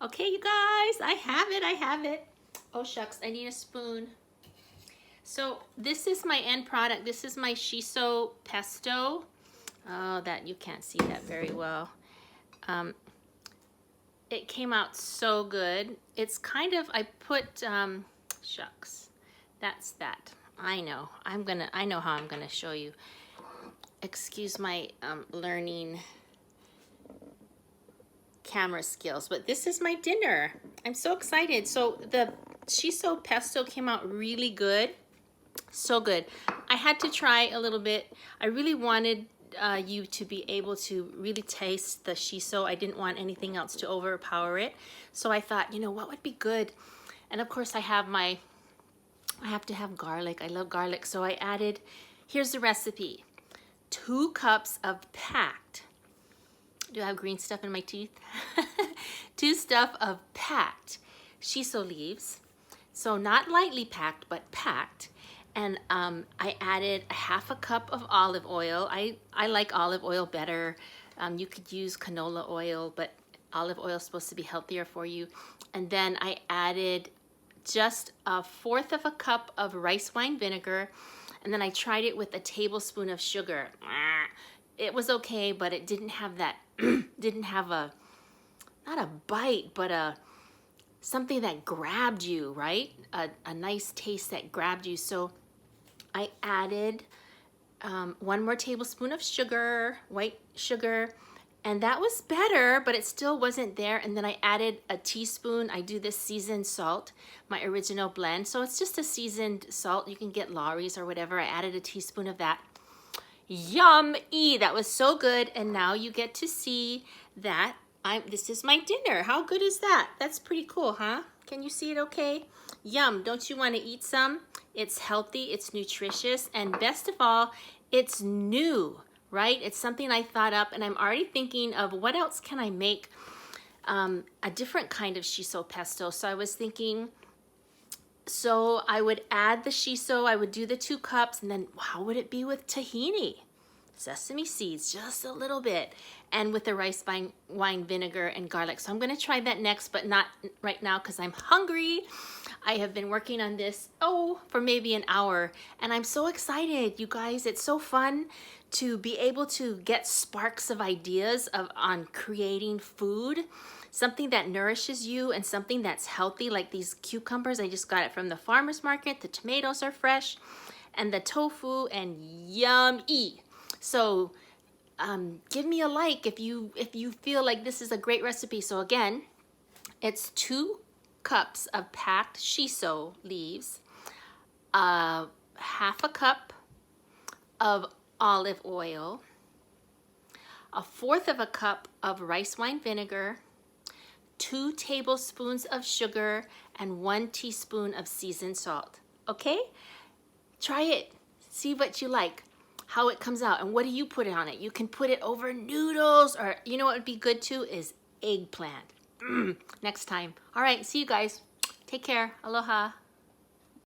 Okay, you guys, I have it. Oh shucks, I need a spoon. So this is my end product. This is my Shiso pesto. Oh, that you can't see that very well. It came out so good. It's kind of, I put, shucks, that's that. I know, I know how I'm gonna show you. Excuse my learning camera skills, but this is my dinner. I'm so excited. So the Shiso pesto came out really good. So good. I had to try a little bit. I really wanted you to be able to really taste the shiso. I didn't want anything else to overpower it. So I thought, you know, what would be good? And of course I have to have garlic. I love garlic. So I added, here's the recipe. 2 cups of packed. Do I have green stuff in my teeth? 2 stuff of packed shiso leaves. So not lightly packed, but packed. And I added a 1/2 cup of olive oil. I like olive oil better. You could use canola oil, but olive oil is supposed to be healthier for you. And then I added just 1/4 cup of rice wine vinegar. And then I tried it with a tablespoon of sugar. It was okay, but it didn't have that, didn't have a, not a bite, but something that grabbed you, right? A nice taste that grabbed you. So I added 1 more tablespoon of sugar, white sugar, and that was better, but it still wasn't there. And then I added a teaspoon. I do this seasoned salt, my original blend. So it's just a seasoned salt. You can get Lawry's or whatever. I added a teaspoon of that. Yum-y, that was so good. And now you get to see that this is my dinner. How good is that? That's pretty cool, huh? Can you see it okay? Yum, don't you want to eat some? It's healthy, it's nutritious, and best of all, it's new, right? It's something I thought up, and I'm already thinking of what else can I make a different kind of shiso pesto. So I was thinking, so I would add the shiso, I would do the 2 cups, and then how would it be with tahini? Sesame seeds, just a little bit, and with the rice wine vinegar and garlic. So I'm gonna try that next, but not right now because I'm hungry. I have been working on this, for maybe an hour, and I'm so excited, you guys. It's so fun to be able to get sparks of ideas on creating food, something that nourishes you and something that's healthy, like these cucumbers. I just got it from the farmer's market. The tomatoes are fresh, and the tofu, and yum-y. So give me a like if you feel like this is a great recipe. So again, it's 2 cups of packed shiso leaves, 1/2 cup of olive oil, 1/4 cup of rice wine vinegar, 2 tablespoons of sugar, and 1 teaspoon of seasoned salt. Okay? Try it. See what you like, how it comes out, and what do you put on it? You can put it over noodles, or you know what would be good too is eggplant. Next time. All right, see you guys. Take care. Aloha.